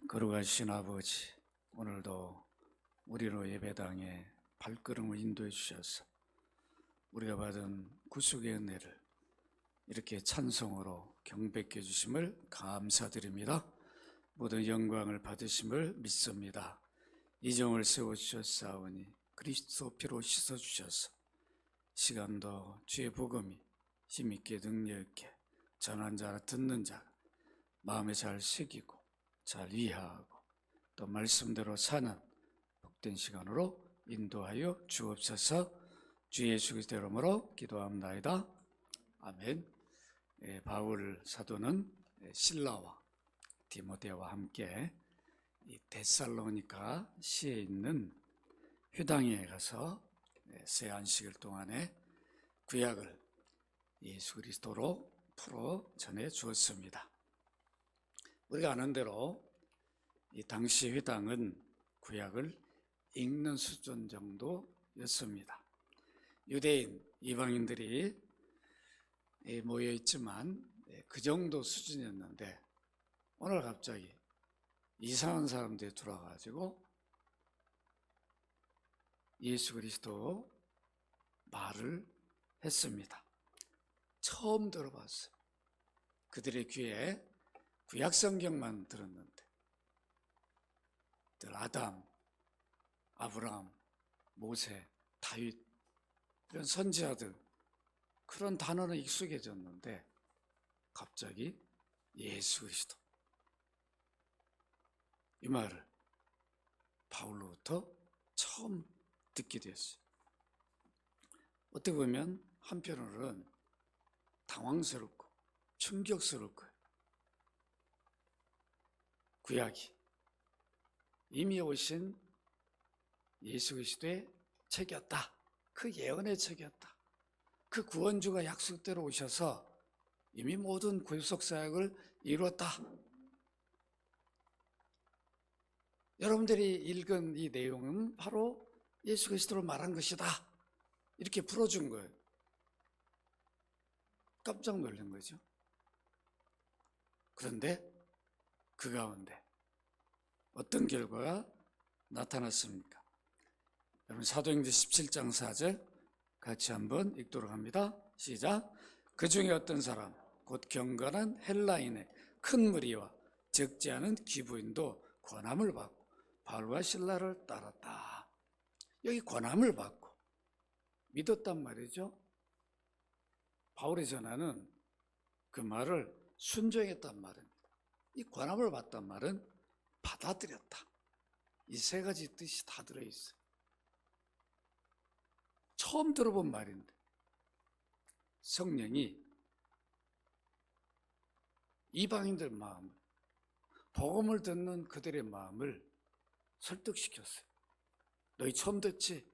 거룩하신 아버지, 오늘도 우리로 예배당에 발걸음을 인도해 주셔서 우리가 받은 구속의 은혜를 이렇게 찬송으로 경배케 해주심을 감사드립니다. 모든 영광을 받으심을 믿습니다. 이정을 세워주셨사오니 그리스도 피로 씻어주셔서 시간도 주의 복음이 힘있게 능력있게 전한 자나 듣는 자가 마음에 잘 새기고 잘 이해하고 또 말씀대로 사는 복된 시간으로 인도하여 주옵소서. 주 예수 그리스도 이름으로 기도합나이다. 아멘. 바울 사도는 실라와 디모데와 함께 이 데살로니가 시에 있는 회당에 가서 새 안식일 동안에 구약을 예수 그리스도로 풀어 전해 주었습니다. 우리가 아는 대로 이 당시 회당은 구약을 읽는 수준 정도였습니다. 유대인, 이방인들이 모여 있지만 그 정도 수준이었는데 오늘 갑자기 이상한 사람들이 들어와가지고 예수 그리스도 말을 했습니다. 처음 들어봤어요. 그들의 귀에 구약 성경만 들었는데 아담, 아브라함, 모세, 다윗 이런 선지자들 그런 단어는 익숙해졌는데 갑자기 예수 그리스도 이 말을 바울로부터 처음 듣게 됐어요. 어떻게 보면 한편으로는 당황스럽고 충격스러울 거예요. 구약이 이미 오신 예수 그리스도의 책이었다. 그 예언의 책이었다. 그 구원주가 약속대로 오셔서 이미 모든 구속 사역을 이루었다. 여러분들이 읽은 이 내용은 바로 예수 그리스도로 말한 것이다. 이렇게 풀어준 거예요. 깜짝 놀란 거죠. 그런데 그 가운데 어떤 결과가 나타났습니까? 여러분 사도행전 17장 4절 같이 한번 읽도록 합니다. 시작. 그 중에 어떤 사람 곧 경건한 헬라인의 큰 무리와 적지 않은 기부인도 권함을 받고 바울과 실라를 따랐다. 여기 권함을 받고 믿었단 말이죠. 바울의 전하는 그 말을 순종했단 말입니다. 이 권함을 받단 말은 받아들였다. 이 세 가지 뜻이 다 들어있어요. 처음 들어본 말인데 성령이 이방인들 마음을, 복음을 듣는 그들의 마음을 설득시켰어요. 너희 처음 듣지?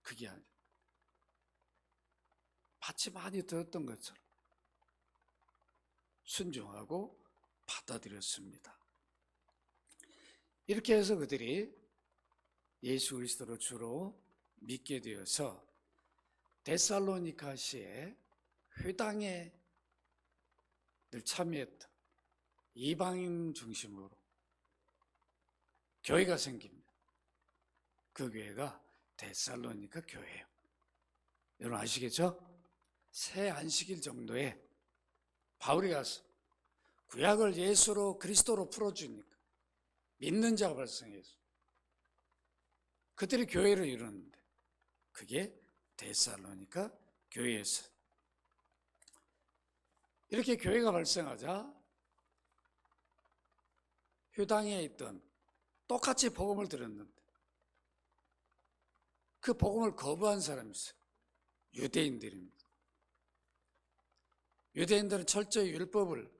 그게 아니라 마치 많이 들었던 것처럼 순종하고 받아들였습니다. 이렇게 해서 그들이 예수 그리스도를 주로 믿게 되어서 데살로니가시의 회당에 늘 참여했던 이방인 중심으로 교회가 생깁니다. 그 교회가 데살로니가 교회예요. 여러분 아시겠죠? 새 안식일 정도에 바울이 가서 구약을 예수로 그리스도로 풀어주니까 믿는 자가 발생해서 그들이 교회를 이루는데 그게 데살로니가 교회였어요. 이렇게 교회가 발생하자 회당에 있던 똑같이 복음을 들었는데 그 복음을 거부한 사람이 있어요. 유대인들입니다. 유대인들은 철저히 율법을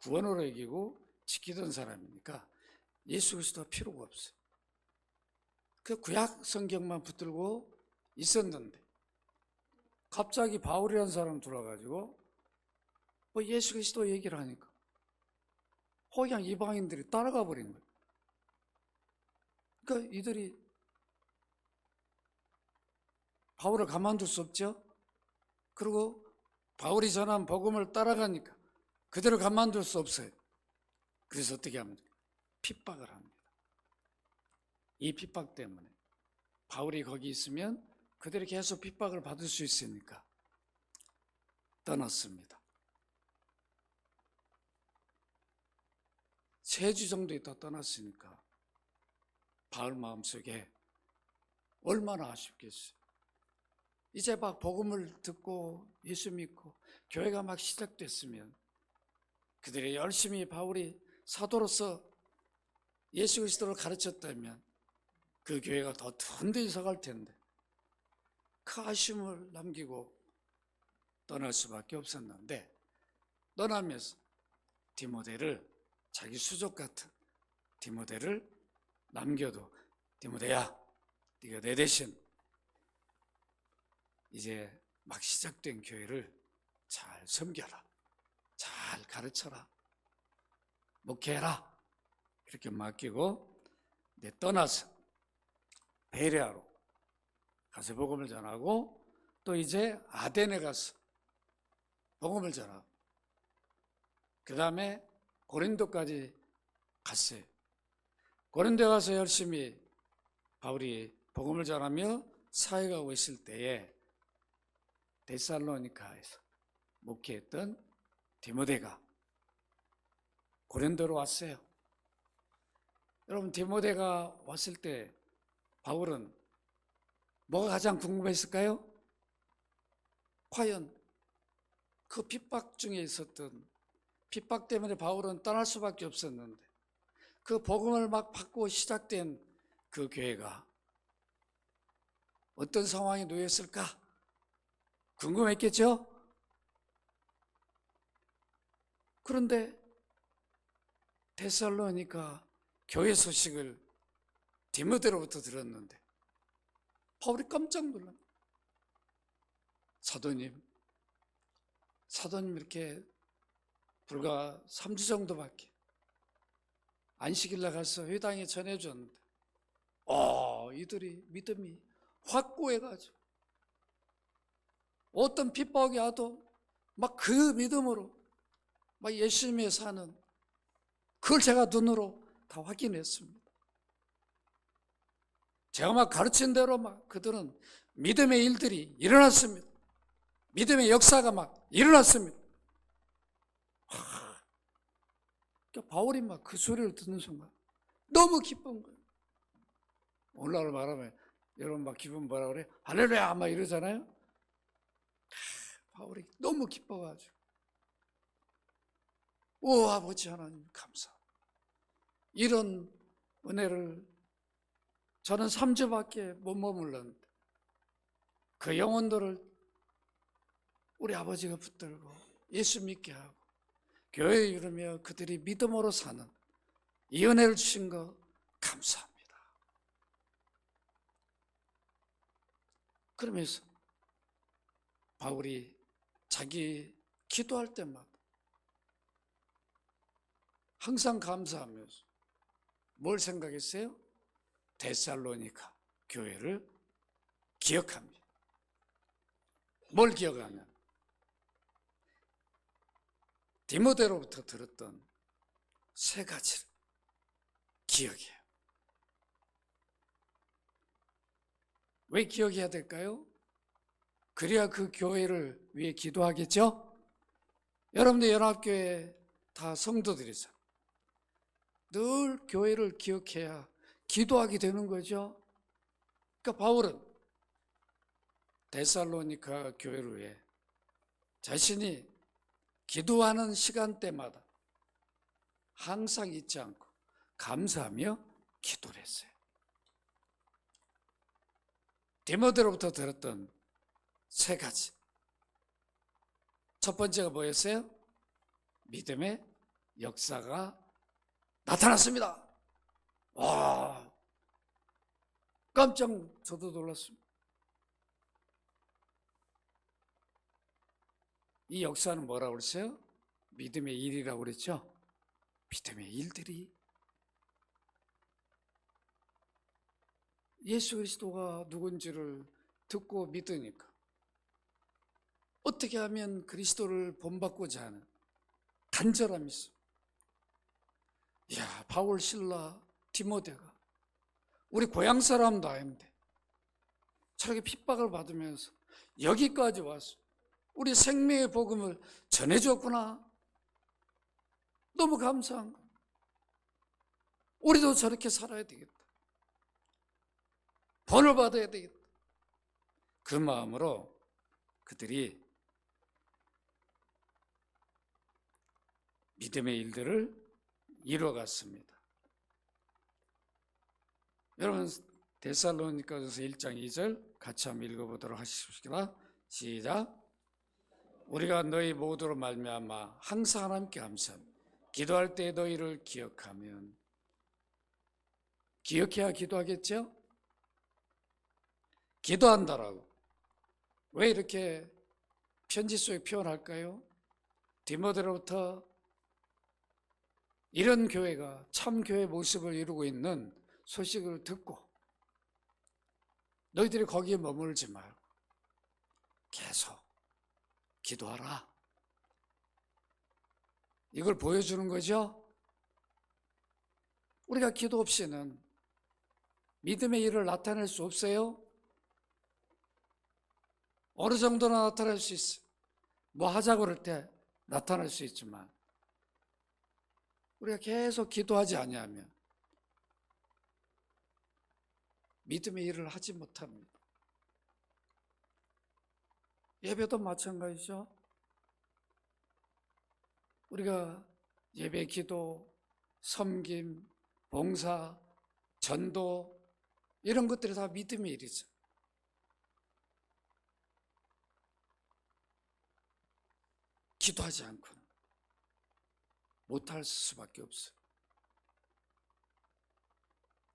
구원으로 여기고 지키던 사람이니까 예수 그리스도가 필요가 없어요. 그 구약 성경만 붙들고 있었는데 갑자기 바울이라는 사람 들어와가지고 뭐 예수 그리스도 얘기를 하니까 그냥 이방인들이 따라가 버린 거예요. 그러니까 이들이 바울을 가만둘 수 없죠. 그리고 바울이 전한 복음을 따라가니까 그대로 가만둘 수 없어요. 그래서 어떻게 합니까? 핍박을 합니다. 이 핍박 때문에 바울이 거기 있으면 그들이 계속 핍박을 받을 수 있으니까 떠났습니다. 3주 정도 있다 떠났으니까 바울 마음속에 얼마나 아쉽겠어요. 이제 막 복음을 듣고 예수 믿고 교회가 막 시작됐으면 그들이 열심히 바울이 사도로서 예수 그리스도를 가르쳤다면 그 교회가 더 든든히 서갈 텐데 그 아쉬움을 남기고 떠날 수밖에 없었는데 떠나면서 디모데를 자기 수족 같은 디모데를 남겨도 디모데야 네가 내 대신 이제 막 시작된 교회를 잘 섬겨라, 잘 가르쳐라, 목회해라 이렇게 맡기고 떠나서 베레아로 가서 복음을 전하고 또 이제 아덴에 가서 복음을 전하고 그 다음에 고린도까지 갔어요. 고린도에 가서 열심히 바울이 복음을 전하며 사역하고 있을 때에 데살로니가에서 목회했던 디모데가 고린도로 왔어요. 여러분 디모데가 왔을 때 바울은 뭐가 가장 궁금했을까요? 과연 그 핍박 중에 있었던 핍박 때문에 바울은 떠날 수밖에 없었는데 그 복음을 막 받고 시작된 그 교회가 어떤 상황에 놓였을까? 궁금했겠죠? 그런데 데살로니가 교회 소식을 디모데로부터 들었는데 바울이 깜짝 놀랍니다. 사도님 이렇게 불과 3주 정도밖에 안식일 나가서 회당에 전해줬는데 이들이 믿음이 확고해가지고 어떤 핍박이 와도 막 그 믿음으로 막 열심히 사는 그걸 제가 눈으로 다 확인했습니다. 제가 막 가르친 대로 막 그들은 믿음의 일들이 일어났습니다. 믿음의 역사가 막 일어났습니다. 그러니까 바울이 막 그 소리를 듣는 순간 너무 기쁜 거예요. 오늘날 말하면 여러분 막 기분 뭐라 그래? 할렐루야 막 이러잖아요. 바울이 너무 기뻐가지고 오 아버지 하나님 감사합니다. 이런 은혜를 저는 3주밖에 못 머물렀는데 그 영혼들을 우리 아버지가 붙들고 예수 믿게 하고 교회에 이르며 그들이 믿음으로 사는 이 은혜를 주신 거 감사합니다. 그러면서 바울이 자기 기도할 때마다 항상 감사하면서 뭘 생각했어요? 데살로니가 교회를 기억합니다. 뭘 기억하면 디모데로부터 들었던 3가지를 기억해요. 왜 기억해야 될까요? 그래야 그 교회를 위해 기도하겠죠? 여러분들 연합교회 다 성도들이죠. 늘 교회를 기억해야 기도하게 되는 거죠. 그러니까 바울은 데살로니가 교회를 위해 자신이 기도하는 시간대마다 항상 잊지 않고 감사하며 기도를 했어요. 디모데로부터 들었던 3가지. 첫 번째가 뭐였어요? 믿음의 역사가 나타났습니다. 와, 깜짝 저도 놀랐습니다. 이 역사는 뭐라고 그랬어요? 믿음의 일이라고 그랬죠? 믿음의 일들이 예수 그리스도가 누군지를 듣고 믿으니까 어떻게 하면 그리스도를 본받고자 하는 간절함이 있어. 야, 바울, 실라, 디모데가 우리 고향 사람도 아닌데 저렇게 핍박을 받으면서 여기까지 와서 우리 생명의 복음을 전해줬구나. 너무 감사한 거. 우리도 저렇게 살아야 되겠다. 본을 받아야 되겠다. 그 마음으로 그들이 믿음의 일들을 이루어갔습니다. 여러분, 데살로니가전서 1장 2절 같이 한번 읽어보도록 하십시다. 시작. 우리가 너희 모두로 말미암아 항상 하나님께 감사합니다. 기도할 때 너희를 기억하면, 기억해야 기도하겠죠? 기도한다라고 왜 이렇게 편지 속에 표현할까요? 디모데로부터 이런 교회가 참 교회 모습을 이루고 있는 소식을 듣고 너희들이 거기에 머물지 말고 계속 기도하라. 이걸 보여주는 거죠. 우리가 기도 없이는 믿음의 일을 나타낼 수 없어요. 어느 정도나 나타날 수 있어요. 뭐 하자고 그럴 때 나타날 수 있지만 우리가 계속 기도하지 아니하면 믿음의 일을 하지 못합니다. 예배도 마찬가지죠. 우리가 예배, 기도, 섬김, 봉사, 전도 이런 것들이 다 믿음의 일이죠. 기도하지 않고는 못할 수밖에 없어요.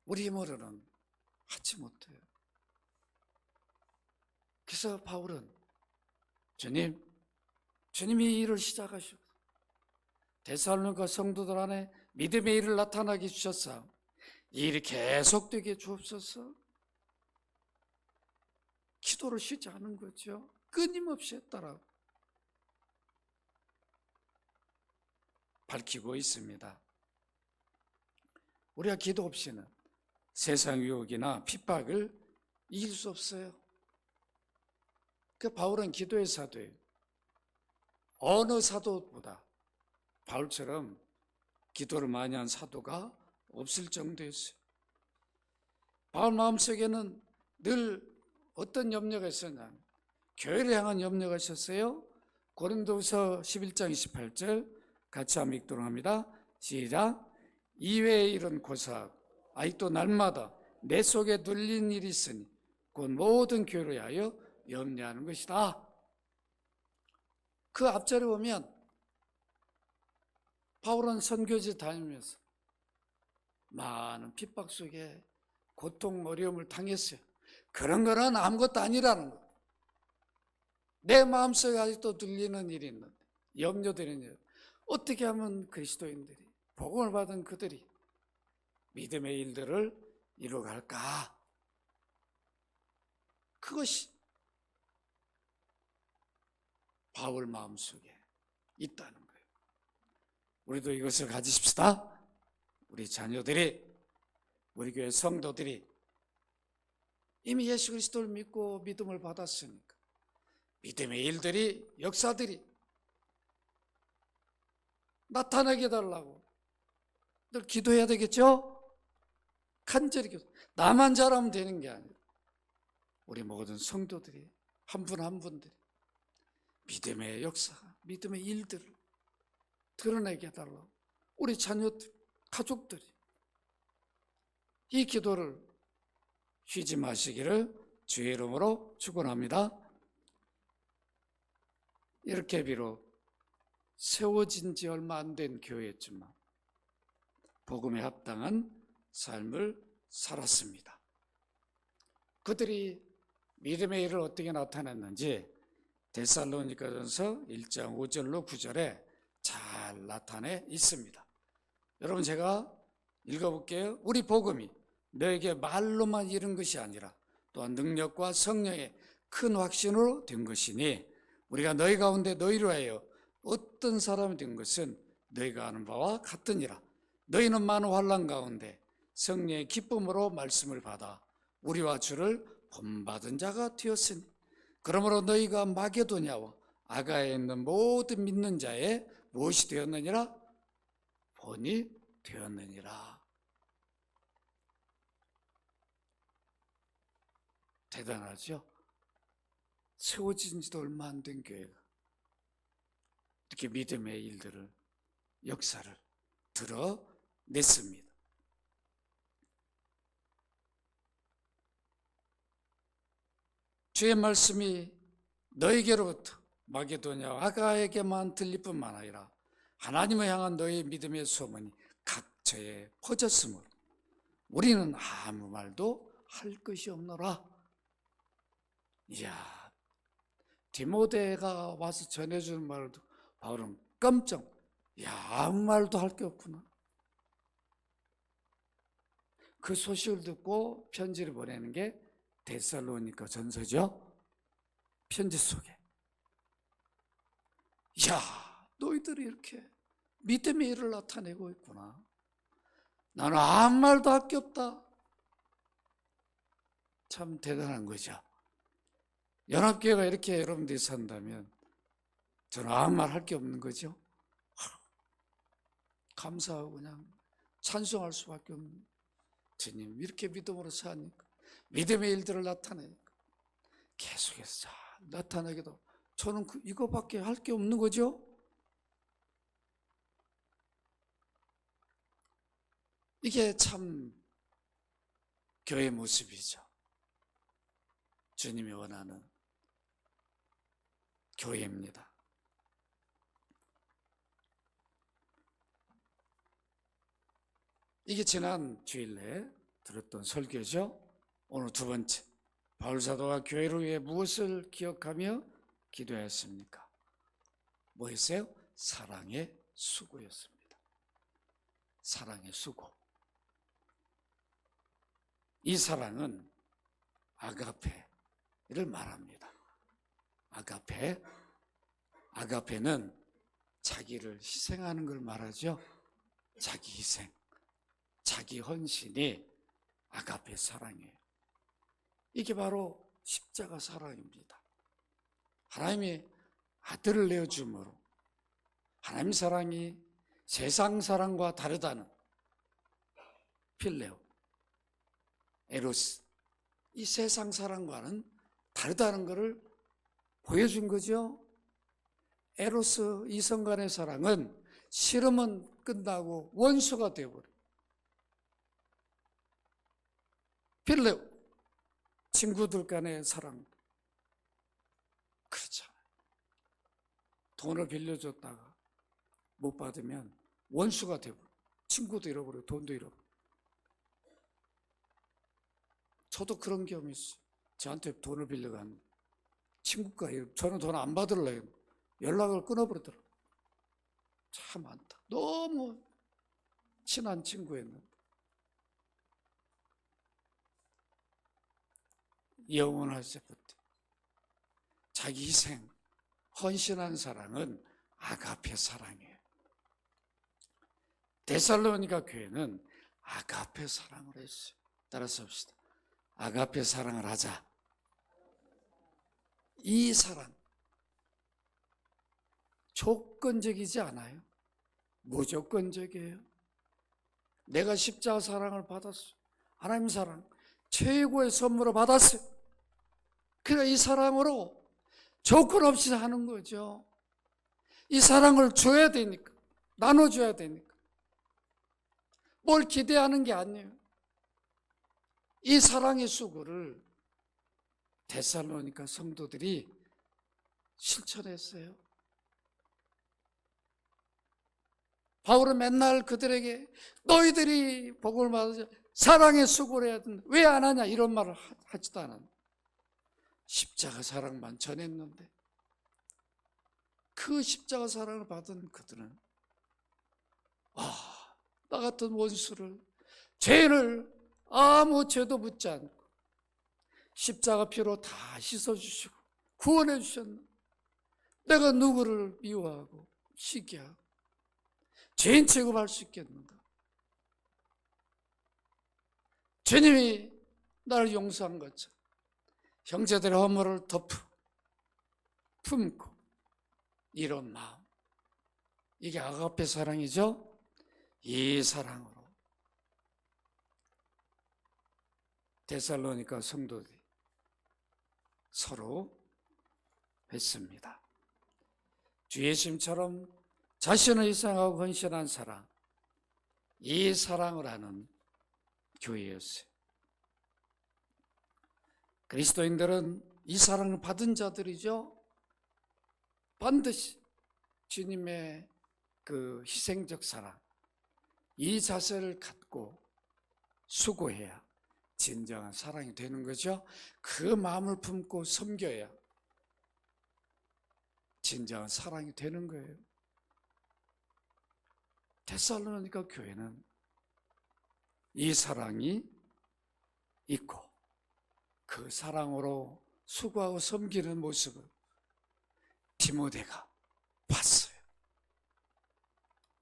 우리 힘으로는 하지 못해요. 그래서 바울은 주님이 이 일을 시작하시고 데살로니가 성도들 안에 믿음의 일을 나타나게 주셨사. 이 일이 계속되게 주옵소서. 기도를 쉬지 않은 거죠. 끊임없이 했다라고 밝히고 있습니다. 우리가 기도 없이는 세상 유혹이나 핍박을 이길 수 없어요. 그 바울은 기도의 사도예요. 어느 사도보다 바울처럼 기도를 많이 한 사도가 없을 정도였어요. 바울 마음속에는 늘 어떤 염려가 있었냐, 교회를 향한 염려가 있었어요. 고린도후서 11장 28절 같이 한번 읽도록 합니다. 시작. 이외의 일은 고사하고 아직도 날마다 내 속에 눌린 일이 있으니 곧 모든 교회를 위하여 염려하는 것이다. 그 앞절에 보면 바울은 선교지 다니면서 많은 핍박 속에 고통, 어려움을 당했어요. 그런 거는 아무것도 아니라는 거. 내 마음속에 아직도 눌리는 일이 있는데, 염려되는 일. 어떻게 하면 그리스도인들이, 복음을 받은 그들이 믿음의 일들을 이루어갈까? 그것이 바울 마음속에 있다는 거예요. 우리도 이것을 가지십시다. 우리 자녀들이, 우리 교회 성도들이 이미 예수 그리스도를 믿고 믿음을 받았으니까 믿음의 일들이, 역사들이 나타나게 해달라고 늘 기도해야 되겠죠? 간절히 기도. 나만 잘하면 되는 게 아니라 우리 모든 성도들이 한 분 한 분들이 믿음의 역사, 믿음의 일들을 드러내게 해달라고 우리 자녀들, 가족들이 이 기도를 쉬지 마시기를 주의 이름으로 축원합니다. 이렇게 비록 세워진 지 얼마 안 된 교회였지만 복음에 합당한 삶을 살았습니다. 그들이 믿음의 일을 어떻게 나타냈는지 데살로니가전서 1장 5절로 9절에 잘 나타내 있습니다. 여러분, 제가 읽어볼게요. 우리 복음이 너에게 말로만 이른 것이 아니라 또한 능력과 성령의 큰 확신으로 된 것이니 우리가 너희 가운데 너희로 하여 어떤 사람이 된 것은 너희가 아는 바와 같으니라. 너희는 많은 환난 가운데 성령의 기쁨으로 말씀을 받아 우리와 주를 본받은 자가 되었으니 그러므로 너희가 마게도냐와 아가야에 있는 모든 믿는 자의 무엇이 되었느니라? 본이 되었느니라. 대단하죠? 세워진 지도 얼마 안 된 교회가 이렇게 믿음의 일들을, 역사를 드러냈습니다. 주의 말씀이 너희에게로부터 마게도냐 아가에게만 들릴 뿐만 아니라 하나님을 향한 너희의 믿음의 소문이 각처에 퍼졌으므로 우리는 아무 말도 할 것이 없노라. 이야, 디모데가 와서 전해주는 말도 바울은 깜짝, 야, 아무 말도 할 게 없구나. 그 소식을 듣고 편지를 보내는 게 데살로니가 전서죠. 편지 속에, 야, 너희들이 이렇게 믿음의 일을 나타내고 있구나. 나는 아무 말도 할 게 없다. 참 대단한 거죠. 연합교회가 이렇게 여러분들이 산다면 저는 아무 말 할 게 없는 거죠. 감사하고 그냥 찬송할 수밖에 없는, 주님 이렇게 믿음으로 사니까, 믿음의 일들을 나타내니까 계속해서 잘 나타나기도, 저는 이거밖에 할 게 없는 거죠. 이게 참 교회 모습이죠. 주님이 원하는 교회입니다. 이게 지난 주일에 들었던 설교죠. 오늘 두 번째, 바울 사도가 교회를 위해 무엇을 기억하며 기도했습니까? 뭐였어요? 사랑의 수고였습니다. 사랑의 수고. 이 사랑은 아가페를 말합니다. 아가페는 자기를 희생하는 걸 말하죠. 자기 희생, 자기 헌신이 아가페 사랑이에요. 이게 바로 십자가 사랑입니다. 하나님이 아들을 내어줌으로 하나님 사랑이 세상 사랑과 다르다는 필레오, 에로스, 이 세상 사랑과는 다르다는 것을 보여준 거죠. 에로스, 이성 간의 사랑은 싫으면 끝나고 원수가 되어버려요. 필레오, 친구들 간의 사랑 그렇잖아요. 돈을 빌려줬다가 못 받으면 원수가 되어버려요. 친구도 잃어버려요. 돈도 잃어버려요. 저도 그런 경험이 있어요. 저한테 돈을 빌려간 친구가, 저는 돈 안 받으려고 연락을 끊어버리더라고요. 참 많다. 너무 친한 친구였는데. 영원하실 때부터 자기 희생, 헌신한 사랑은 아가페 사랑이에요. 데살로니가 교회는 아가페 사랑을 했어요. 따라서 합시다. 아가페 사랑을 하자. 이 사랑 조건적이지 않아요. 무조건적이에요. 내가 십자가 사랑을 받았어요. 하나님 사랑 최고의 선물을 받았어요. 그러니까 이 사랑으로 조건 없이 하는 거죠. 이 사랑을 줘야 되니까, 나눠줘야 되니까. 뭘 기대하는 게 아니에요. 이 사랑의 수고를 데살로니가 성도들이 실천했어요. 바울은 맨날 그들에게 너희들이 복을 받아서 사랑의 수고를 해야 된다. 왜 안 하냐? 이런 말을 하지도 않았는데 십자가 사랑만 전했는데 그 십자가 사랑을 받은 그들은 나 같은 원수를, 죄를 아무 죄도 묻지 않고 십자가 피로 다 씻어주시고 구원해 주셨나? 내가 누구를 미워하고 시기하고 죄인 취급할 수 있겠는가? 주님이 나를 용서한 것처럼 형제들의 허물을 품고 이런 마음, 이게 아가페 사랑이죠. 이 사랑으로 데살로니가 성도들이 서로 했습니다. 주 예수님처럼 자신을 희생하고 헌신한 사랑, 이 사랑을 하는 교회였어요. 그리스도인들은 이 사랑을 받은 자들이죠. 반드시 주님의 그 희생적 사랑, 이 자세를 갖고 수고해야 진정한 사랑이 되는 거죠. 그 마음을 품고 섬겨야 진정한 사랑이 되는 거예요. 데살로니가 교회는 이 사랑이 있고 그 사랑으로 수고하고 섬기는 모습을 디모데가 봤어요.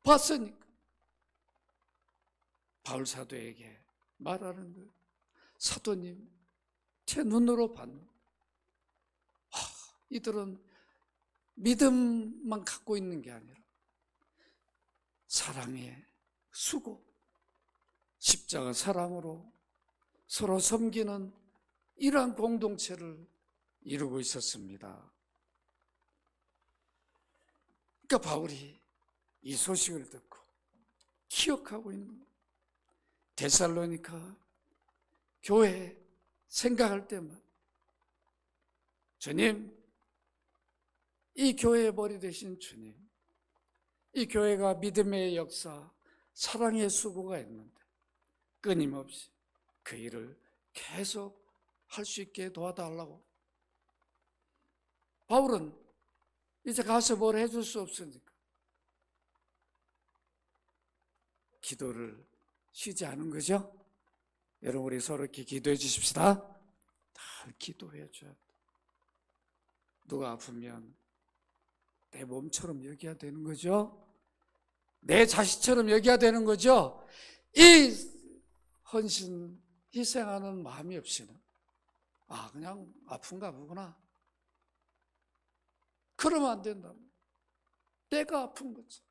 봤으니까 바울 사도에게 말하는 거예요. 사도님, 제 눈으로 봤는 이들은 믿음만 갖고 있는 게 아니라 사랑의 수고, 십자가 사랑으로 서로 섬기는 이러한 공동체를 이루고 있었습니다. 그러니까 바울이 이 소식을 듣고 기억하고 있는 데살로니가 교회 생각할 때만 주님, 이 교회의 머리 되신 주님, 이 교회가 믿음의 역사, 사랑의 수고가 있는데 끊임없이 그 일을 계속 할 수 있게 도와달라고. 바울은 이제 가서 뭘 해줄 수 없으니까 기도를 쉬지 않은 거죠. 여러분, 우리 서로 이렇게 기도해 주십시다. 늘 기도해 줘야 돼. 누가 아프면 내 몸처럼 여겨야 되는 거죠. 내 자식처럼 여겨야 되는 거죠. 이 헌신, 희생하는 마음이 없이는 그냥 아픈가 보구나, 그러면 안 된다. 내가 아픈 거지.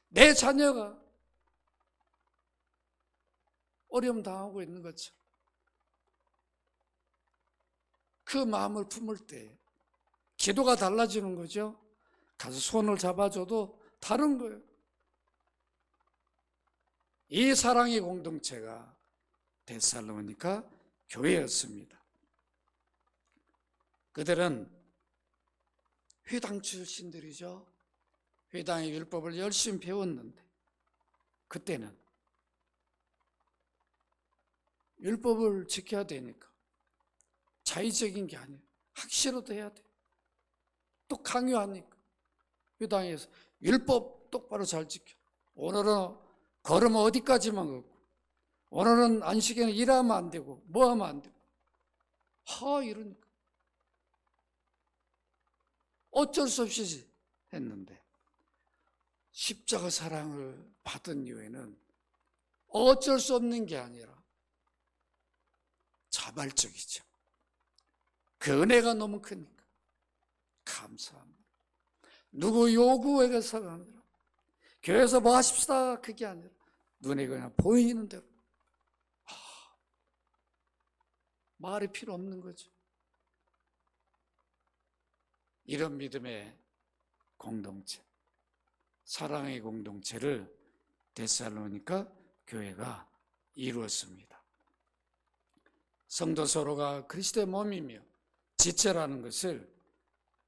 내 자녀가 어려움 당하고 있는 거죠. 그 마음을 품을 때 기도가 달라지는 거죠. 가서 손을 잡아줘도 다른 거예요. 이 사랑의 공동체가 데살로니가 교회였습니다. 그들은 회당 출신들이죠. 회당의 율법을 열심히 배웠는데 그때는 율법을 지켜야 되니까 자의적인 게 아니에요. 학시로도 해야 돼. 또 강요하니까 회당에서 율법 똑바로 잘 지켜. 오늘은 걸으면 어디까지만 걷고, 오늘은 안식에는 일하면 안 되고 뭐 하면 안 되고 이러니까 어쩔 수 없이 했는데 십자가 사랑을 받은 이후에는 어쩔 수 없는 게 아니라 자발적이죠. 그 은혜가 너무 크니까 감사합니다. 누구 요구해서가 아니라, 교회에서 뭐 하십시다 그게 아니라 눈에 그냥 보이는 대로, 말이 필요 없는 거죠. 이런 믿음의 공동체, 사랑의 공동체를 데살로니가 교회가 이루었습니다. 성도 서로가 그리스도의 몸이며 지체라는 것을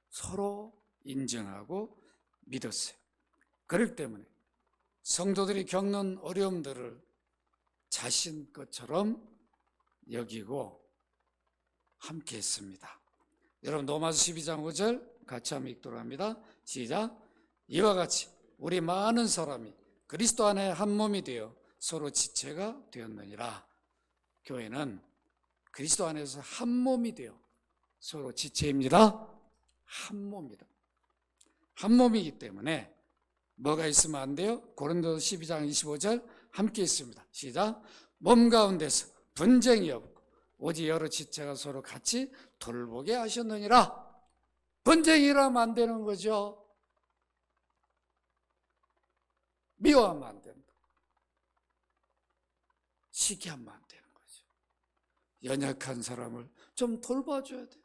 서로 인정하고 믿었어요. 그렇기 때문에 성도들이 겪는 어려움들을 자신 것처럼 여기고 함께 했습니다. 여러분, 로마서 12장 5절 같이 한번 읽도록 합니다. 시작. 이와 같이 우리 많은 사람이 그리스도 안에 한 몸이 되어 서로 지체가 되었느니라. 교회는 그리스도 안에서 한 몸이 되어 서로 지체입니다. 한 몸이다. 한 몸이기 때문에 뭐가 있으면 안 돼요? 고린도서 12장 25절 함께 있습니다. 시작. 몸 가운데서 분쟁이 없고 오직 여러 지체가 서로 같이 돌보게 하셨느니라. 분쟁이라면 안 되는 거죠. 미워하면 안 된다. 시기하면 안 되는 거죠. 연약한 사람을 좀 돌봐줘야 돼요.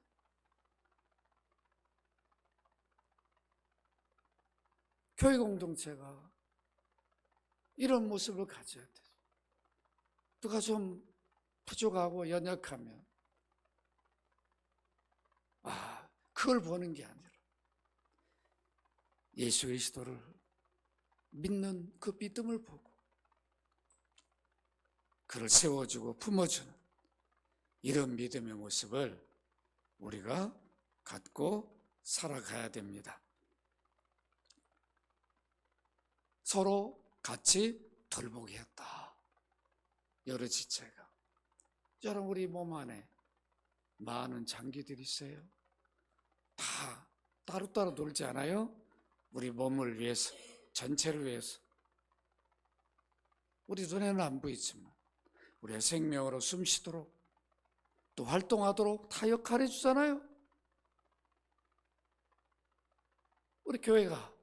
교회 공동체가 이런 모습을 가져야 돼요. 누가 좀 부족하고 연약하면 그걸 보는 게 아니라 예수 그리스도를 믿는 그 믿음을 보고 그를 세워주고 품어주는 이런 믿음의 모습을 우리가 갖고 살아가야 됩니다. 서로 같이 돌보게 했다. 여러 지체가. 여러분, 우리 몸 안에 많은 장기들이 있어요. 다 따로따로 놀지 않아요? 우리 몸을 위해서, 전체를 위해서. 우리 눈에는 안 보이지만 우리의 생명으로 숨쉬도록 또 활동하도록 다 역할해 주잖아요. 우리 교회가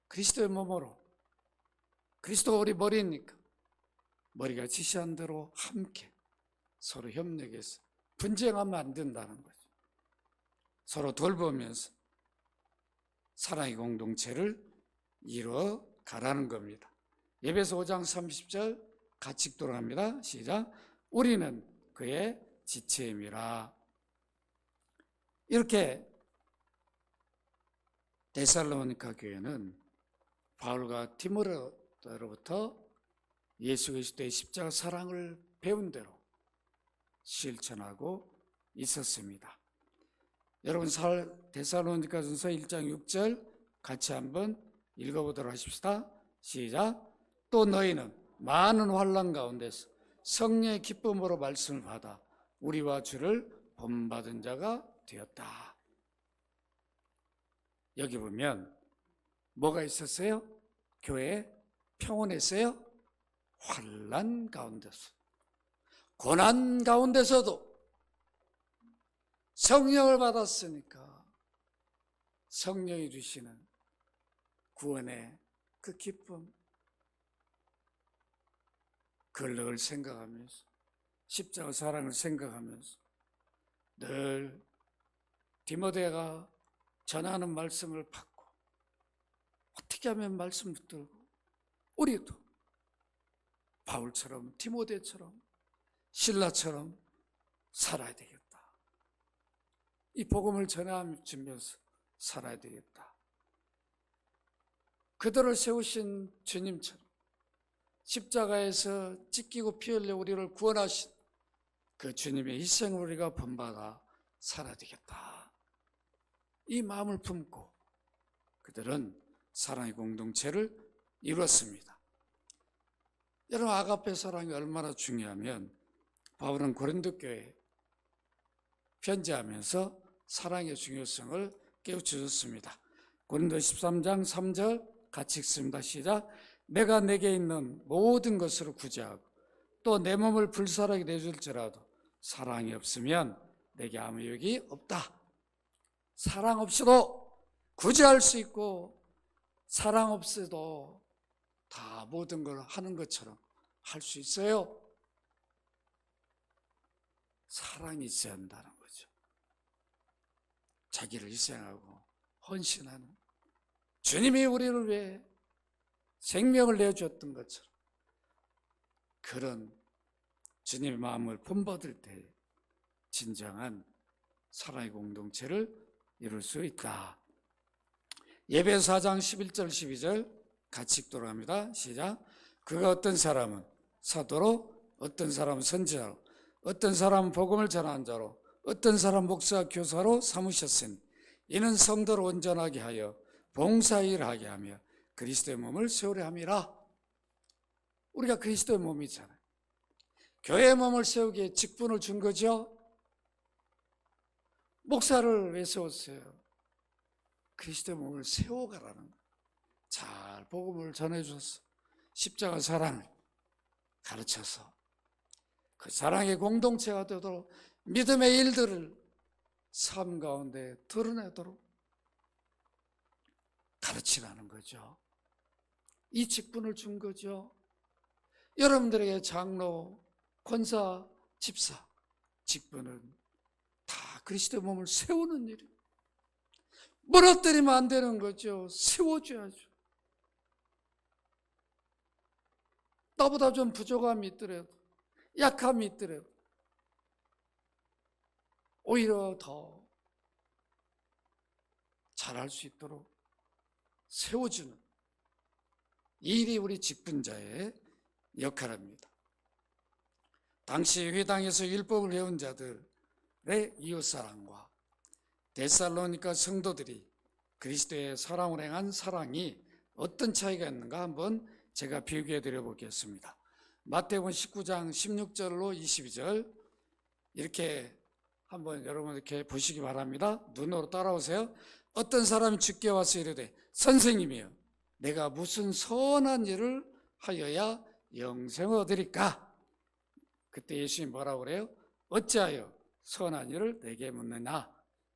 그리스도의 몸으로, 그리스도가 우리 머리니까 머리가 지시한 대로 함께 서로 협력해서 분쟁하면 안 된다는 거죠. 서로 돌보면서 사랑의 공동체를 이루어 가라는 겁니다. 에베소 5장 30절 같이 읽도록 합니다. 시작. 우리는 그의 지체임이라. 이렇게 데살로니가 교회는 바울과 디모데로부터 예수 그리스도의 십자가 사랑을 배운 대로 실천하고 있었습니다. 여러분, 데살로니가전서 1장 6절 같이 한번 읽어보도록 하십시다. 시작. 또 너희는 많은 환난 가운데서 성령의 기쁨으로 말씀을 받아 우리와 주를 본받은 자가 되었다. 여기 보면 뭐가 있었어요? 교회에 평온했어요? 환난 가운데서, 고난 가운데서도 성령을 받았으니까 성령이 주시는 구원의 그 기쁨, 그걸 늘 생각하면서, 십자가 사랑을 생각하면서 늘 디모데가 전하는 말씀을 받고 어떻게 하면 말씀 붙들고 우리도 바울처럼, 디모데처럼, 실라처럼 살아야 되겠다. 이 복음을 전해주면서 살아야 되겠다. 그들을 세우신 주님처럼 십자가에서 찢기고 피 흘려 우리를 구원하신 그 주님의 희생을 우리가 본받아 살아야 되겠다. 이 마음을 품고 그들은 사랑의 공동체를 이루었습니다. 여러분, 아가페 사랑이 얼마나 중요하면 바울은 고린도 교회에 편지하면서 사랑의 중요성을 깨우쳐줬습니다. 고린도 13장 3절 같이 읽습니다. 시작. 내가 내게 있는 모든 것으로 구제하고 또 내 몸을 불살하게 내줄지라도 사랑이 없으면 내게 아무 유익이 없다. 사랑 없이도 구제할 수 있고 사랑 없이도 다 모든 걸 하는 것처럼 할 수 있어요. 사랑이 있어야 한다는 거죠. 자기를 희생하고 헌신하는, 주님이 우리를 위해 생명을 내주었던 것처럼 그런 주님의 마음을 본받을 때 진정한 사랑의 공동체를 이룰 수 있다. 예배서 4장 11절 12절 같이 읽도록 합니다. 시작. 그가 어떤 사람은 사도로, 어떤 사람은 선지자로, 어떤 사람은 복음을 전하는 자로, 어떤 사람은 목사 교사로 삼으셨으니 이는 성도를 온전하게 하여 봉사일을 하게 하며 그리스도의 몸을 세우려 함이라. 우리가 그리스도의 몸이잖아요. 교회의 몸을 세우기에 직분을 준 거죠. 목사를 왜 세웠어요? 그리스도의 몸을 세워가라는 거예요. 잘 복음을 전해줘서 십자가 사랑을 가르쳐서 그 사랑의 공동체가 되도록 믿음의 일들을 삶 가운데 드러내도록 가르치라는 거죠. 이 직분을 준 거죠. 여러분들에게 장로, 권사, 집사 직분은 다 그리스도의 몸을 세우는 일이에요. 무너뜨리면 안 되는 거죠. 세워줘야죠. 나보다 좀 부족함이 있더라도, 약함이 있더라도 오히려 더 잘할 수 있도록 세워주는 이 일이 우리 직분자의 역할입니다. 당시 회당에서 율법을 배운 자들의 이웃사랑과 데살로니가 성도들이 그리스도의 사랑을 행한 사랑이 어떤 차이가 있는가 한번 제가 비교해 드려 보겠습니다. 마태복음 19장 16절로 22절 이렇게 한번 여러분 이렇게 보시기 바랍니다. 눈으로 따라오세요. 어떤 사람이 주께 와서 이르되 선생님이여 내가 무슨 선한 일을 하여야 영생을 얻으리까? 그때 예수님이 뭐라고 그래요? 어찌하여 선한 일을 내게 묻느냐?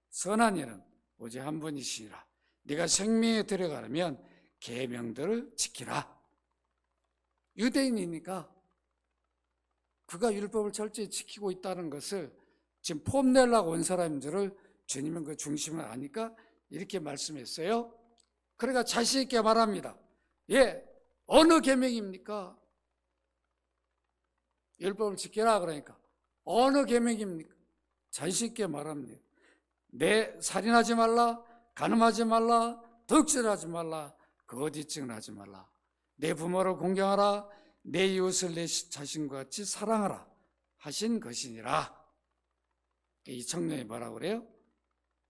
선한 일은 오직 한 분이시니라. 네가 생명에 들어가려면 계명들을 지키라. 유대인이니까 그가 율법을 철저히 지키고 있다는 것을 지금 폼내려고 온 사람들을 주님은 그 중심을 아니까 이렇게 말씀했어요. 그러니까 자신 있게 말합니다. 예, 어느 계명입니까? 율법을 지키라 그러니까 어느 계명입니까? 자신 있게 말합니다. 내 살인하지 말라, 간음하지 말라, 덕질하지 말라, 거짓증을 하지 말라. 내 부모를 공경하라, 내 이웃을 내 자신과 같이 사랑하라 하신 것이니라. 이 청년이 뭐라고 그래요?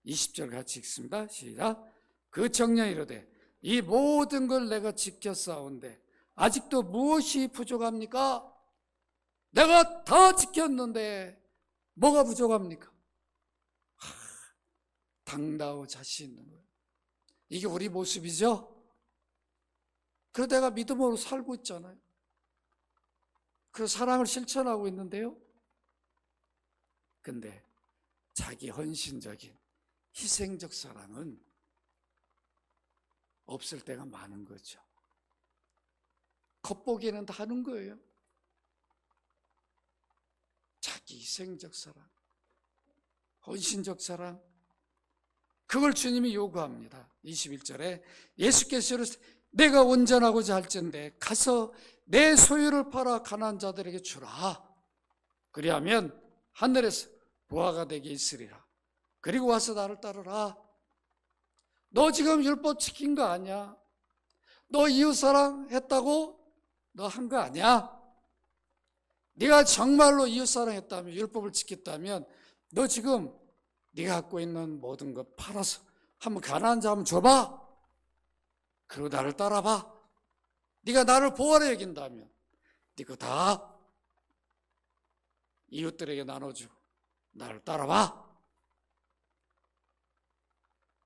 20절 같이 읽습니다. 시작. 그 청년이 이르되 이 모든 걸 내가 지켰사온데 아직도 무엇이 부족합니까? 내가 다 지켰는데 뭐가 부족합니까? 당당하고 자신 있는 거예요. 이게 우리 모습이죠? 그래서 내가 믿음으로 살고 있잖아요. 그 사랑을 실천하고 있는데요. 근데 자기 헌신적인 희생적 사랑은 없을 때가 많은 거죠. 겉보기에는 다 하는 거예요. 자기 희생적 사랑, 헌신적 사랑, 그걸 주님이 요구합니다. 21절에 예수께서 내가 온전하고자 할진대 가서 내 소유를 팔아 가난한 자들에게 주라. 그리하면 하늘에서 부하가 되게 있으리라. 그리고 와서 나를 따르라. 너 지금 율법 지킨 거 아니야? 너 이웃사랑 했다고? 너 한 거 아니야? 네가 정말로 이웃사랑 했다면, 율법을 지켰다면 너 지금 네가 갖고 있는 모든 거 팔아서 한번 가난한 자 한번 줘봐. 그리고 나를 따라봐. 네가 나를 보호하려 여긴다면 네 거 다 이웃들에게 나눠주고 나를 따라봐.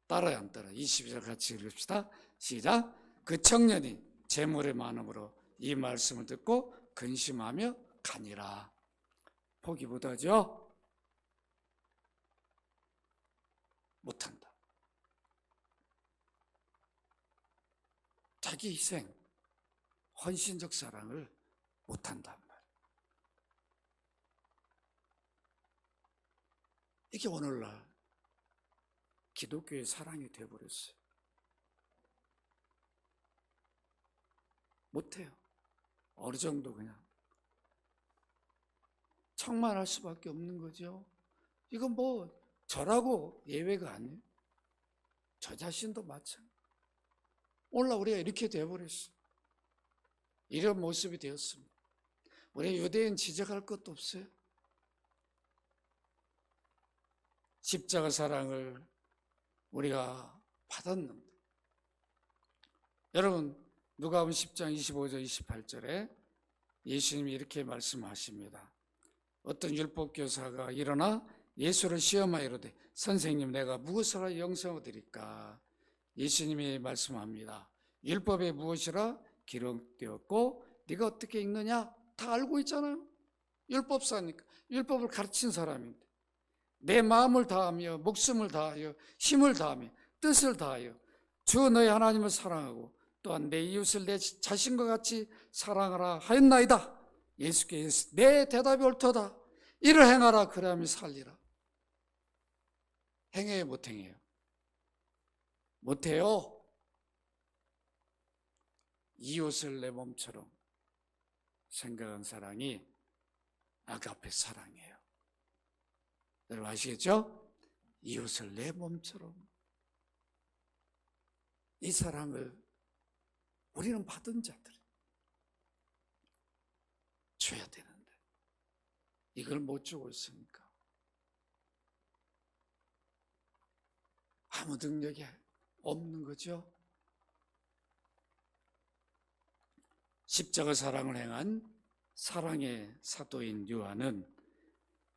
따라야 안 따라? 22절 같이 읽읍시다. 시작. 그 청년이 재물의 많음으로 이 말씀을 듣고 근심하며 가니라. 포기 못하죠? 못한다. 자기 희생, 헌신적 사랑을 못한단 말이에요. 이게 오늘날 기독교의 사랑이 되어버렸어요. 못해요. 어느 정도 그냥 척만 할 수밖에 없는 거죠. 이건 뭐 저라고 예외가 아니에요. 저 자신도 마찬가지. 오늘날 우리가 이렇게 되어버렸어요. 이런 모습이 되었습니다. 우리 유대인 지적할 것도 없어요. 십자가 사랑을 우리가 받았는데, 여러분 누가복음 10장 25절 28절에 예수님이 이렇게 말씀하십니다. 어떤 율법교사가 일어나 예수를 시험하여 이르되 선생님 내가 무엇을 하여 영생을 얻으리까? 예수님이 말씀합니다. 율법에 무엇이라 기록되었고 네가 어떻게 읽느냐? 다 알고 있잖아요. 율법사니까. 율법을 가르친 사람인데 내 마음을 다하며 목숨을 다하여 힘을 다하며 뜻을 다하여 주 너희 하나님을 사랑하고 또한 내 이웃을 내 자신과 같이 사랑하라 하였나이다. 예수께서 내 대답이 옳도다. 이를 행하라. 그래야만 살리라. 행해요, 못 행해요? 못해요. 이웃을 내 몸처럼 생각한 사랑이 아가페 사랑이에요. 여러분 아시겠죠? 이웃을 내 몸처럼. 이 사랑을 우리는 받은 자들 줘야 되는데 이걸 못 주고 있으니까 아무 능력이 없는 거죠. 십자가 사랑을 행한 사랑의 사도인 요한은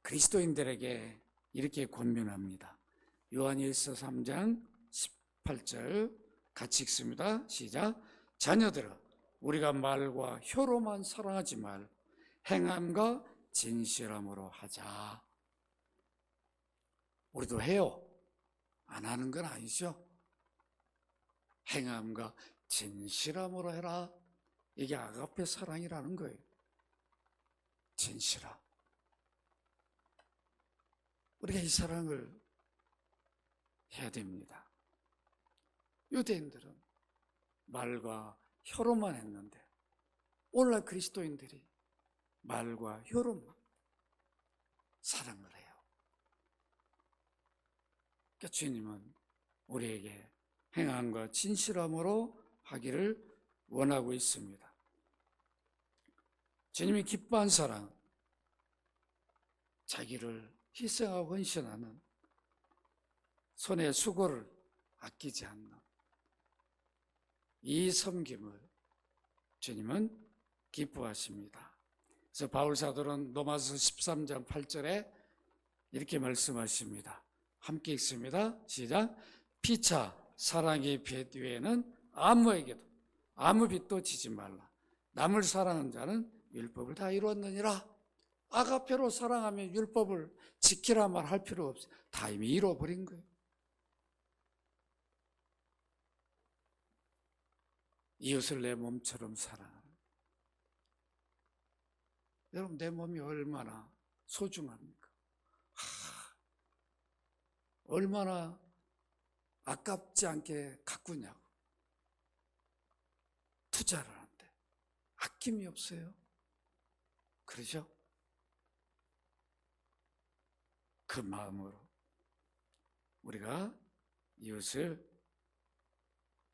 그리스도인들에게 이렇게 권면합니다. 요한일서 3장 18절 같이 읽습니다. 시작. 자녀들아, 우리가 말과 혀로만 사랑하지 말 행함과 진실함으로 하자. 우리도 해요. 안 하는 건 아니죠. 행함과 진실함으로 해라. 이게 아가페 사랑이라는 거예요. 진실함. 우리가 이 사랑을 해야 됩니다. 유대인들은 말과 혀로만 했는데 오늘날 그리스도인들이 말과 혀로만 사랑을 해요. 그러니까 주님은 우리에게 행함과 진실함으로 하기를 원하고 있습니다. 주님이 기뻐한 사랑, 자기를 희생하고 헌신하는, 손의 수고를 아끼지 않는 이 섬김을 주님은 기뻐하십니다. 그래서 바울 사도는 로마서 13장 8절에 이렇게 말씀하십니다. 함께 읽습니다. 시작. 피차 사랑의 빛 외에는 아무에게도 아무 빛도 지지 말라. 남을 사랑하는 자는 율법을 다 이루었느니라. 아가페로 사랑하면 율법을 지키라 말할 필요 없어요. 다 이미 이루어버린 거예요. 이웃을 내 몸처럼 사랑하는. 여러분 내 몸이 얼마나 소중합니까? 얼마나 아깝지 않게 가꾸냐고. 투자를 하는데 아낌이 없어요. 그러죠? 그 마음으로 우리가 이웃을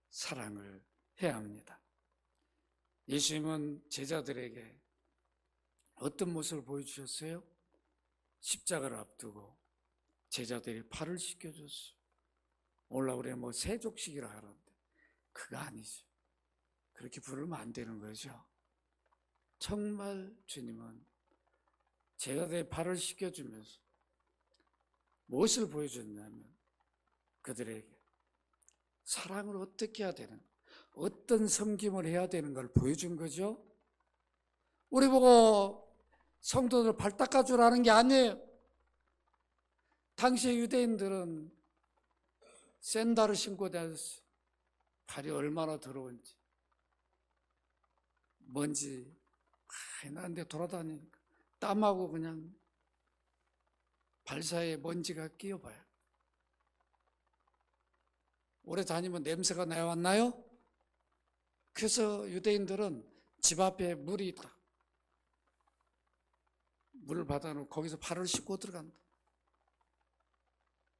사랑을 해야 합니다. 예수님은 제자들에게 어떤 모습을 보여주셨어요? 십자가를 앞두고 제자들이 팔을 씻겨줬어요. 오늘날 우리가 뭐 세족식이라 하는데 그거 아니죠. 그렇게 부르면 안 되는 거죠. 정말 주님은 제자들의 발을 씻겨주면서 무엇을 보여줬냐면 그들에게 사랑을 어떻게 해야 되는, 어떤 섬김을 해야 되는 걸 보여준 거죠. 우리 보고 성도들 발 닦아주라는 게 아니에요. 당시 유대인들은 샌들을 신고 다녔어요. 발이 얼마나 더러운지. 먼지 많이 나는데 돌아다니니까 땀하고 그냥 발 사이에 먼지가 끼어봐요. 오래 다니면 냄새가 나왔나요? 그래서 유대인들은 집 앞에 물이 있다. 물을 받아놓고 거기서 발을 씻고 들어간다.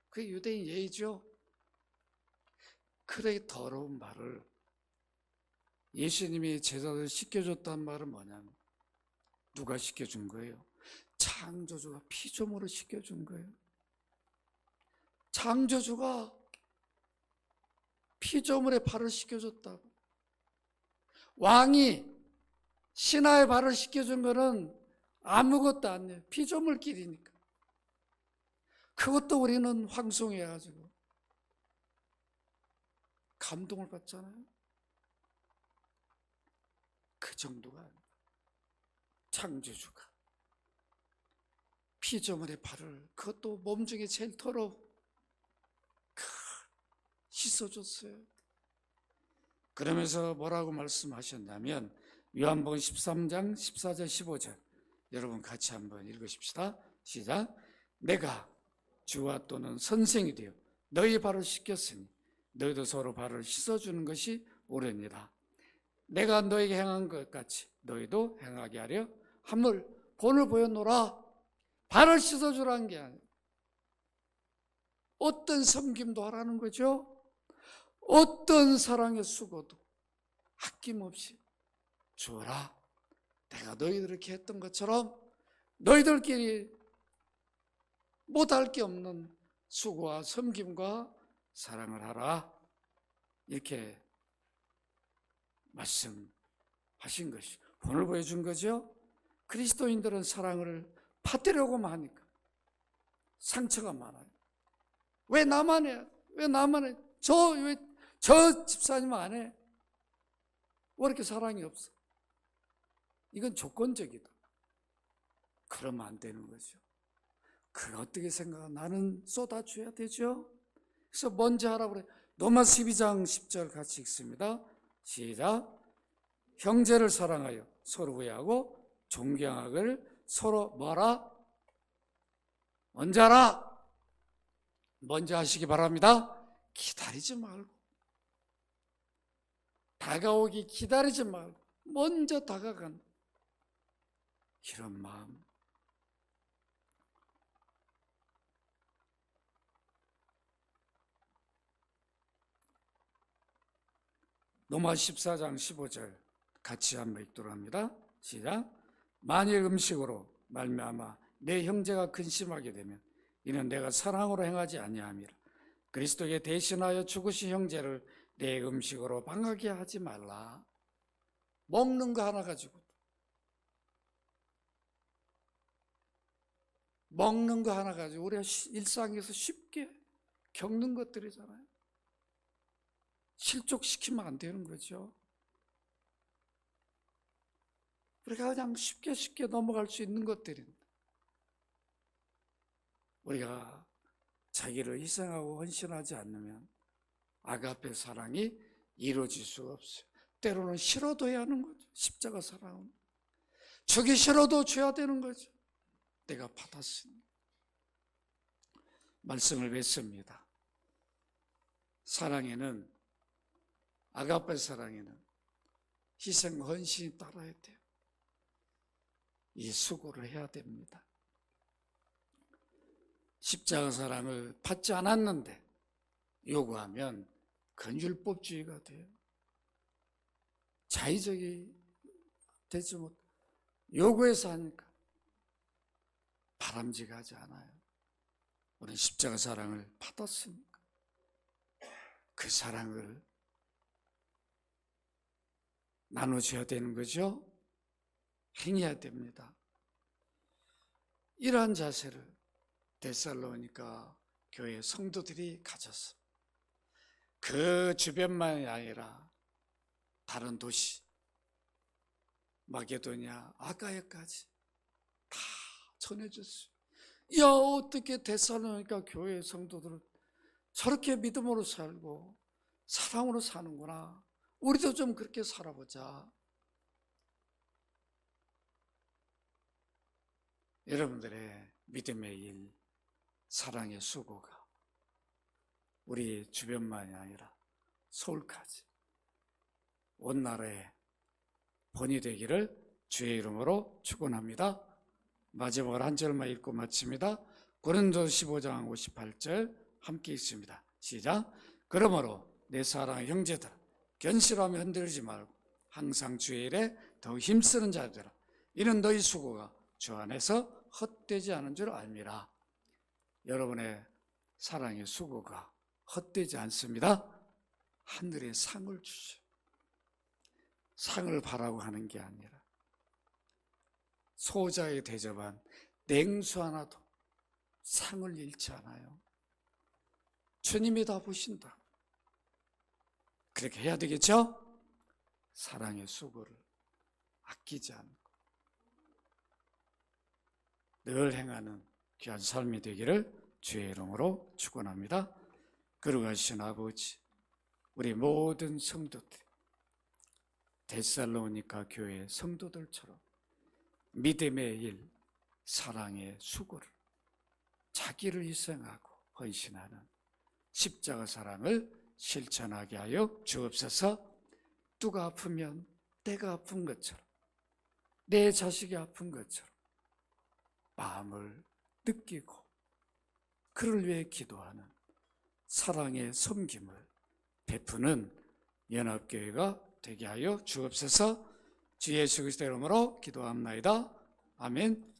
그게 유대인 예의죠. 그래 더러운 발을 예수님이 제자들 씻겨줬단 말은 뭐냐면 누가 씻겨준 거예요? 창조주가 피조물을 씻겨준 거예요. 창조주가 피조물의 발을 씻겨줬다고. 왕이 신하의 발을 씻겨준 거는 아무것도 아니에요. 피조물끼리니까. 그것도 우리는 황송해가지고 감동을 받잖아요. 그 정도가 아니에요. 창조주가 피조물의 발을, 그것도 몸 중에 제일 더러워, 씻어줬어요. 그러면서 뭐라고 말씀하셨냐면 요한복음 13장 14절 15절 여러분 같이 한번 읽으십시다. 시작. 내가 주와 또는 선생이 되어 너희 발을 씻겼으니 너희도 서로 발을 씻어주는 것이 옳으니라. 내가 너에게 행한 것 같이 너희도 행하게 하려 함을 본을 보여노라. 발을 씻어주라는 게 아니에요. 어떤 섬김도 하라는 거죠. 어떤 사랑의 수고도 아낌없이 주어라. 내가 너희들 이렇게 했던 것처럼 너희들끼리 못할 게 없는 수고와 섬김과 사랑을 하라. 이렇게 말씀하신 것이 본을 보여준 거죠. 그리스도인들은 사랑을 받으려고만 하니까 상처가 많아요. 왜 나만 해? 왜 나만 해? 저 집사님 안 해? 왜 이렇게 사랑이 없어? 이건 조건적이다. 그러면 안 되는 거죠. 그걸 어떻게 생각하? 나는 쏟아줘야 되죠. 그래서 먼저 하라고 그래. 로마 12장 10절 같이 읽습니다. 시작. 형제를 사랑하여 서로 구애하고 존경하기를 서로 뭐라? 먼저 하라. 먼저 하시기 바랍니다. 기다리지 말고, 다가오기 기다리지 말고 먼저 다가간 이런 마음. 로마 14장 15절 같이 한번 읽도록 합니다. 시작. 만일 음식으로 말미암아 내 형제가 근심하게 되면 이는 내가 사랑으로 행하지 아니함이라. 그리스도에게 대신하여 죽으신 형제를 내 음식으로 방하게 하지 말라. 먹는 거 하나 가지고, 먹는 거 하나 가지고 우리가 일상에서 쉽게 겪는 것들이잖아요. 실족시키면 안 되는 거죠. 우리가 그냥 쉽게 넘어갈 수 있는 것들인데 우리가 자기를 희생하고 헌신하지 않으면 아가페 사랑이 이루어질 수가 없어요. 때로는 싫어도 해야 하는 거죠. 십자가 사랑은 주기 싫어도 줘야 되는 거죠. 내가 받았으니. 말씀을 맺습니다. 사랑에는, 아가페 사랑에는 희생, 헌신이 따라야 돼요. 이 수고를 해야 됩니다. 십자가 사랑을 받지 않았는데 요구하면 그건 율법주의가 돼요. 자의적이 되지 못, 요구해서 하니까 바람직하지 않아요. 우리는 십자가 사랑을 받았으니까 그 사랑을 나눠줘야 되는 거죠. 행해야 됩니다. 이러한 자세를 데살로니가 교회 성도들이 가졌어. 그 주변만이 아니라 다른 도시 마게도냐, 아가야까지 다 전해줬어요. 야, 어떻게 데살로니가 교회 성도들은 저렇게 믿음으로 살고 사랑으로 사는구나. 우리도 좀 그렇게 살아보자. 여러분들의 믿음의 일, 사랑의 수고가 우리 주변만이 아니라 서울까지 온 나라에 본이 되기를 주의 이름으로 축원합니다. 마지막으로 한 절만 읽고 마칩니다. 고린도서 15장 58절 함께 읽습니다. 시작. 그러므로 내 사랑하는 형제들아, 견실하며 흔들리지 말고 항상 주의 일에 더욱 힘쓰는 자들아, 이는 너희 수고가 주 안에서 헛되지 않은 줄 알미라. 여러분의 사랑의 수고가 헛되지 않습니다. 하늘의 상을 주죠. 상을 바라고 하는 게 아니라 소자에 대접한 냉수 하나도 상을 잃지 않아요. 주님이 다 보신다. 그렇게 해야 되겠죠? 사랑의 수고를 아끼지 않고 늘 행하는 귀한 삶이 되기를 주의 이름으로 축원합니다. 거룩하신 아버지, 우리 모든 성도들, 데살로니가 교회 성도들처럼 믿음의 일, 사랑의 수고를 자기를 희생하고 헌신하는 십자가 사랑을 실천하게 하여 주옵소서. 누가 아프면 내가 아픈 것처럼, 내 자식이 아픈 것처럼 마음을 느끼고 그를 위해 기도하는 사랑의 섬김을 베푸는 연합교회가 되게 하여 주옵소서. 주 예수 그리스도 이름으로 기도합나이다. 아멘.